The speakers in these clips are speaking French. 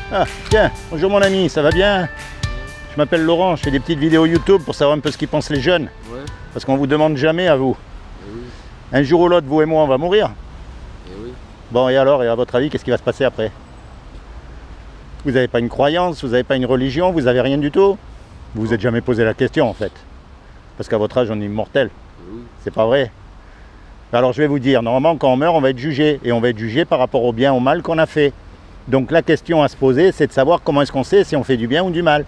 Ah, tiens, bonjour mon ami, ça va bien? Je m'appelle Laurent, je fais des petites vidéos YouTube pour savoir un peu ce qu'ils pensent les jeunes. Ouais. Parce qu'on vous demande jamais à vous. Oui. Un jour ou l'autre, vous et moi, on va mourir. Oui. Bon, et alors, et à votre avis, qu'est-ce qui va se passer après? Vous n'avez pas une croyance, vous n'avez pas une religion, vous n'avez rien du tout? Vous vous êtes jamais posé la question en fait. Parce qu'à votre âge, on est immortel. Oui. C'est pas vrai. Alors je vais vous dire, normalement quand on meurt, on va être jugé. Et on va être jugé par rapport au bien ou au mal qu'on a fait. Donc la question à se poser, c'est de savoir comment est-ce qu'on sait si on fait du bien ou du mal.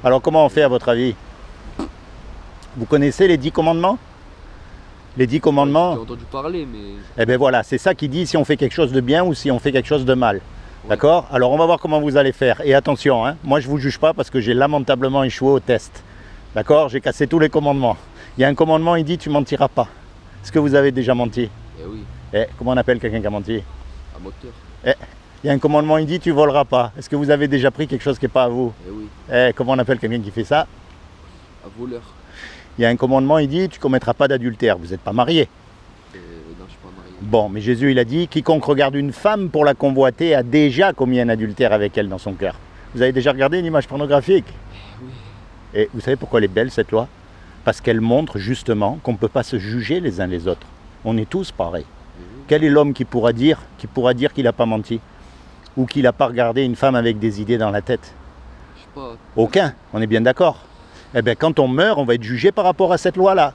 Alors comment on fait à votre avis? Vous connaissez les 10 commandements? Les 10 commandements? J'ai entendu parler, mais... Eh bien voilà, c'est ça qui dit si on fait quelque chose de bien ou si on fait quelque chose de mal. Ouais. D'accord? Alors on va voir comment vous allez faire. Et attention, hein, moi je ne vous juge pas parce que j'ai lamentablement échoué au test. D'accord? J'ai cassé tous les commandements. Il y a un commandement, il dit tu mentiras pas. Est-ce que vous avez déjà menti? Eh oui, Comment on appelle quelqu'un qui a menti? un moteur. Il y a un commandement, il dit tu voleras pas. Est-ce que vous avez déjà pris quelque chose qui n'est pas à vous? Eh oui, Comment on appelle quelqu'un qui fait ça? un voleur. Il y a un commandement, il dit tu commettras pas d'adultère. Vous n'êtes pas marié. Non, je suis pas marié. Bon, mais Jésus il a dit quiconque regarde une femme pour la convoiter a déjà commis un adultère avec elle dans son cœur. Vous avez déjà regardé une image pornographique? Oui. Et vous savez pourquoi elle est belle cette loi? Parce qu'elle montre justement qu'on ne peut pas se juger les uns les autres. On est tous pareils. Quel est l'homme qui pourra dire qu'il n'a pas menti? Ou qu'il n'a pas regardé une femme avec des idées dans la tête? Je sais pas. Aucun, on est bien d'accord. Eh bien quand on meurt, on va être jugé par rapport à cette loi-là.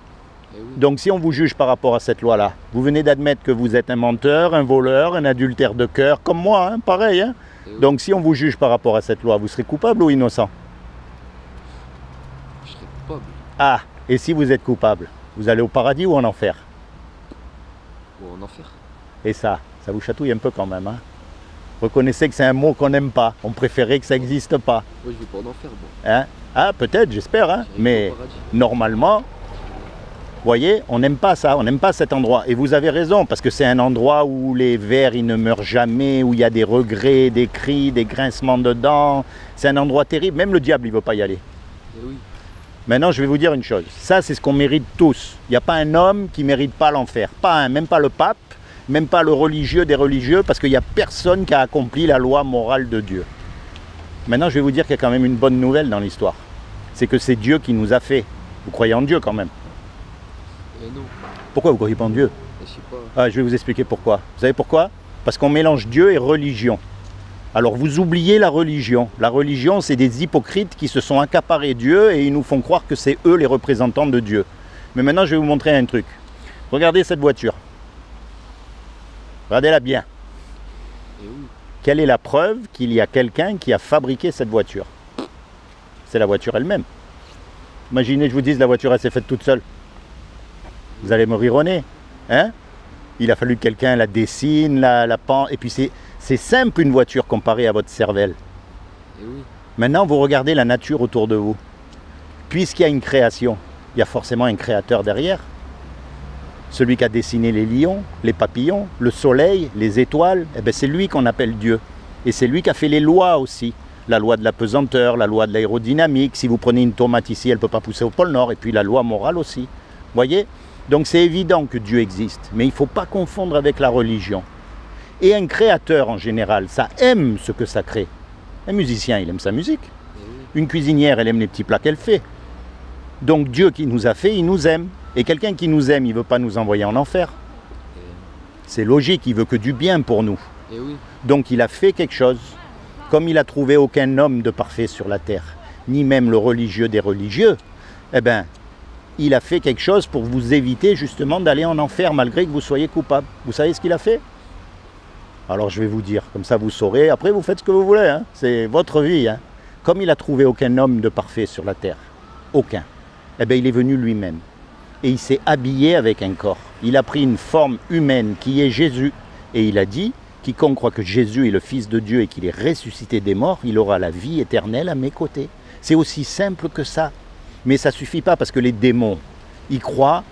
Eh oui. Donc si on vous juge par rapport à cette loi-là, vous venez d'admettre que vous êtes un menteur, un voleur, un adultère de cœur, comme moi, hein, pareil. Hein. Eh oui. Donc si on vous juge par rapport à cette loi, vous serez coupable ou innocent? Je serais coupable. Ah, et si vous êtes coupable, vous allez au paradis ou en enfer? Ou en enfer. Et ça vous chatouille un peu quand même. Hein. Reconnaissez que c'est un mot qu'on n'aime pas, on préférait que ça n'existe pas. Moi, je vais pas en enfer, bon. Hein? Ah, peut-être, j'espère, hein. J'irai Mais au paradis. normalement, vous voyez, on n'aime pas ça, on n'aime pas cet endroit. Et vous avez raison, parce que c'est un endroit où les vers, ils ne meurent jamais, où il y a des regrets, des cris, des grincements de dents. C'est un endroit terrible, même le diable, il ne veut pas y aller. Eh oui. Maintenant, je vais vous dire une chose. Ça, c'est ce qu'on mérite tous. Il n'y a pas un homme qui ne mérite pas l'enfer. Pas un, même pas le pape, même pas le religieux des religieux, parce qu'il n'y a personne qui a accompli la loi morale de Dieu. Maintenant, je vais vous dire qu'il y a quand même une bonne nouvelle dans l'histoire. C'est que c'est Dieu qui nous a fait. Vous croyez en Dieu quand même? Eh non. Pourquoi vous ne croyez pas en Dieu? Je sais pas. Ah, je vais vous expliquer pourquoi. Vous savez pourquoi? Parce qu'on mélange Dieu et religion. Alors vous oubliez la religion. La religion, c'est des hypocrites qui se sont accaparés Dieu et ils nous font croire que c'est eux les représentants de Dieu. Mais maintenant, je vais vous montrer un truc. Regardez cette voiture. Regardez-la bien. Eh oui. Quelle est la preuve qu'il y a quelqu'un qui a fabriqué cette voiture? C'est la voiture elle-même. Imaginez, je vous dise, la voiture, elle s'est faite toute seule. Vous allez me rire au nez. Hein? Il a fallu que quelqu'un la dessine, la pend. Et puis c'est simple une voiture comparée à votre cervelle. Eh oui. Maintenant, vous regardez la nature autour de vous. Puisqu'il y a une création, il y a forcément un créateur derrière. Celui qui a dessiné les lions, les papillons, le soleil, les étoiles, eh bien c'est lui qu'on appelle Dieu. Et c'est lui qui a fait les lois aussi. La loi de la pesanteur, la loi de l'aérodynamique. Si vous prenez une tomate ici, elle ne peut pas pousser au pôle Nord. Et puis la loi morale aussi. Vous voyez? Donc c'est évident que Dieu existe. Mais il ne faut pas confondre avec la religion. Et un créateur en général, ça aime ce que ça crée. Un musicien, il aime sa musique. Eh oui. Une cuisinière, elle aime les petits plats qu'elle fait. Donc Dieu qui nous a fait, il nous aime. Et quelqu'un qui nous aime, il ne veut pas nous envoyer en enfer. C'est logique, il veut que du bien pour nous. Eh oui. Donc il a fait quelque chose. Comme il a trouvé aucun homme de parfait sur la terre, ni même le religieux des religieux, eh bien, il a fait quelque chose pour vous éviter justement d'aller en enfer malgré que vous soyez coupable. Vous savez ce qu'il a fait? Alors je vais vous dire, comme ça vous saurez. Après vous faites ce que vous voulez, hein. C'est votre vie. Hein. Comme il a trouvé aucun homme de parfait sur la terre, aucun, eh bien il est venu lui-même. Et il s'est habillé avec un corps. Il a pris une forme humaine qui est Jésus. Et il a dit, quiconque croit que Jésus est le Fils de Dieu et qu'il est ressuscité des morts, il aura la vie éternelle à mes côtés. C'est aussi simple que ça. Mais ça ne suffit pas parce que les démons, ils croient,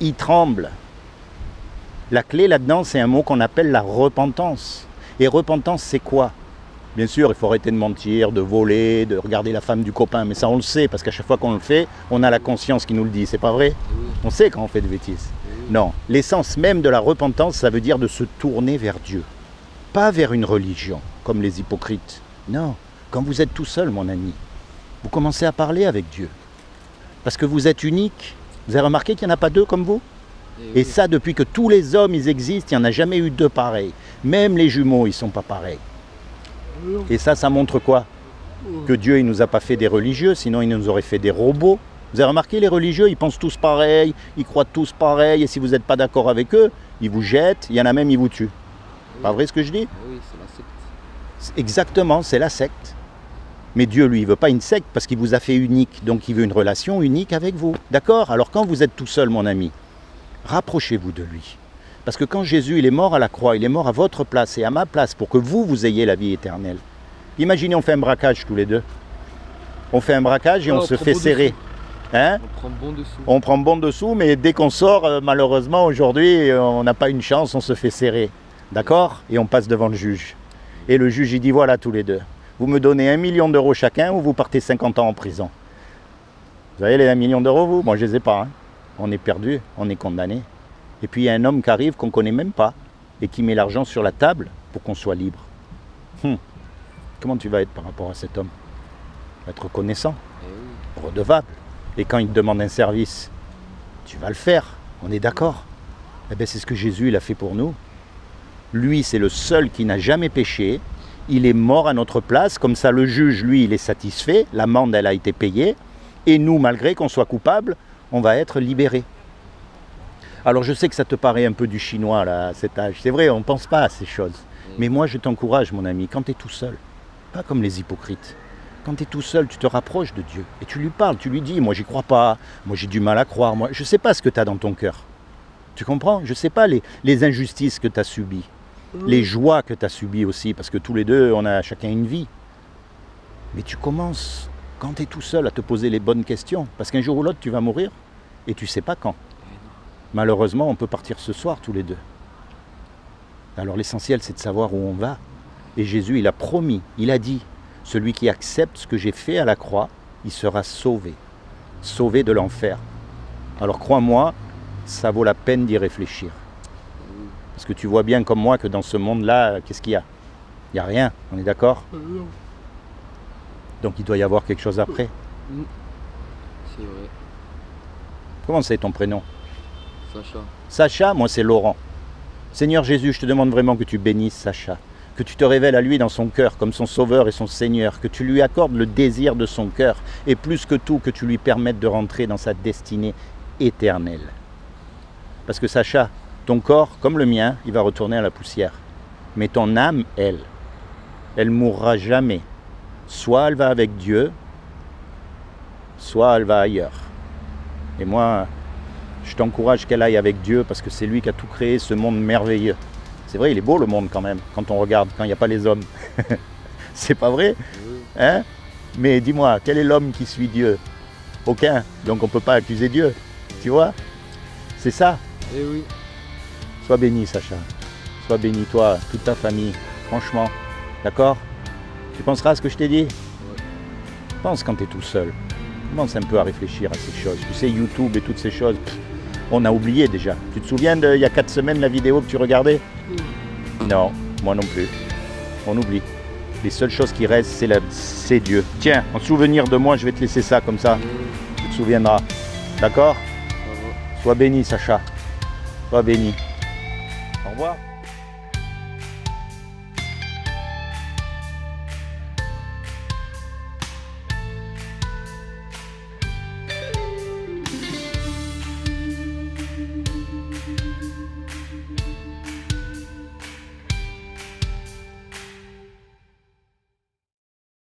ils tremblent. La clé là-dedans, c'est un mot qu'on appelle la repentance. Et repentance, c'est quoi? Bien sûr, il faut arrêter de mentir, de voler, de regarder la femme du copain. Mais ça, on le sait, parce qu'à chaque fois qu'on le fait, on a la conscience qui nous le dit. C'est pas vrai? Eh oui. On sait quand on fait des bêtises. Eh oui. Non, l'essence même de la repentance, ça veut dire de se tourner vers Dieu. Pas vers une religion, comme les hypocrites. Non, quand vous êtes tout seul, mon ami, vous commencez à parler avec Dieu. Parce que vous êtes unique. Vous avez remarqué qu'il n'y en a pas deux comme vous? Et oui. ça, depuis que tous les hommes ils existent, il n'y en a jamais eu deux pareils. Même les jumeaux, ils ne sont pas pareils. Et ça montre quoi? Que Dieu, il ne nous a pas fait des religieux, sinon il nous aurait fait des robots. Vous avez remarqué, les religieux, ils pensent tous pareil, ils croient tous pareil, et si vous n'êtes pas d'accord avec eux, ils vous jettent, il y en a même, ils vous tuent. Pas vrai ce que je dis? Oui, c'est la secte. Exactement, c'est la secte. Mais Dieu, lui, il ne veut pas une secte parce qu'il vous a fait unique. Donc il veut une relation unique avec vous. D'accord? Alors quand vous êtes tout seul, mon ami, rapprochez-vous de lui. Parce que quand Jésus, il est mort à la croix, il est mort à votre place et à ma place pour que vous ayez la vie éternelle. Imaginez, on fait un braquage tous les deux. On fait un braquage et on se fait serrer. Hein? On prend bon dessous. On prend bon dessous, mais dès qu'on sort, malheureusement, aujourd'hui, on n'a pas une chance, on se fait serrer. D'accord? Et on passe devant le juge. Et le juge, il dit, voilà, tous les deux. Vous me donnez 1 million d'euros chacun ou vous partez 50 ans en prison. Vous avez les 1 million d'euros, vous? Moi, je ne les ai pas. Hein. On est perdu, on est condamné. Et puis, il y a un homme qui arrive qu'on ne connaît même pas et qui met l'argent sur la table pour qu'on soit libre. Comment tu vas être par rapport à cet homme? Être reconnaissant, redevable. Et quand il te demande un service, tu vas le faire. On est d'accord? Eh bien, c'est ce que Jésus il a fait pour nous. Lui, c'est le seul qui n'a jamais péché. Il est mort à notre place. Comme ça, le juge, lui, il est satisfait. L'amende, elle a été payée. Et nous, malgré qu'on soit coupable, on va être libérés. Alors, je sais que ça te paraît un peu du chinois, là, à cet âge. C'est vrai, on ne pense pas à ces choses. Mais moi, je t'encourage, mon ami, quand tu es tout seul, pas comme les hypocrites. Quand tu es tout seul, tu te rapproches de Dieu. Et tu lui parles, tu lui dis, moi, j'y crois pas. Moi, j'ai du mal à croire. Moi, je ne sais pas ce que tu as dans ton cœur. Tu comprends? Je ne sais pas les injustices que tu as subies. Les joies que tu as subies aussi, parce que tous les deux, on a chacun une vie. Mais tu commences, quand tu es tout seul, à te poser les bonnes questions. Parce qu'un jour ou l'autre, tu vas mourir et tu ne sais pas quand. Malheureusement, on peut partir ce soir tous les deux. Alors l'essentiel, c'est de savoir où on va. Et Jésus, il a promis, il a dit, celui qui accepte ce que j'ai fait à la croix, il sera sauvé. Sauvé de l'enfer. Alors crois-moi, ça vaut la peine d'y réfléchir. Parce que tu vois bien comme moi que dans ce monde-là, qu'est-ce qu'il y a? Il n'y a rien, on est d'accord? Donc il doit y avoir quelque chose après. C'est vrai. Comment c'est ton prénom? Sacha. Sacha, moi c'est Laurent. Seigneur Jésus, je te demande vraiment que tu bénisses Sacha. Que tu te révèles à lui dans son cœur comme son sauveur et son Seigneur. Que tu lui accordes le désir de son cœur. Et plus que tout, que tu lui permettes de rentrer dans sa destinée éternelle. Parce que Sacha, ton corps, comme le mien, il va retourner à la poussière. Mais ton âme, elle mourra jamais. Soit elle va avec Dieu, soit elle va ailleurs. Et moi, je t'encourage qu'elle aille avec Dieu parce que c'est lui qui a tout créé, ce monde merveilleux. C'est vrai, il est beau le monde quand même, quand on regarde, quand il n'y a pas les hommes. C'est pas vrai? Hein? Mais dis-moi, quel est l'homme qui suit Dieu? Aucun. Donc on ne peut pas accuser Dieu. Tu vois? C'est ça. Eh oui. Sois béni, Sacha. Sois béni, toi, toute ta famille. Franchement. D'accord? Tu penseras à ce que je t'ai dit? Pense quand tu es tout seul. Commence un peu à réfléchir à ces choses. Tu sais, YouTube et toutes ces choses, on a oublié déjà. Tu te souviens il y a 4 semaines la vidéo que tu regardais? Non, moi non plus. On oublie. Les seules choses qui restent, c'est Dieu. Tiens, en souvenir de moi, je vais te laisser ça comme ça. Tu te souviendras. D'accord? Sois béni, Sacha. Sois béni. Au revoir.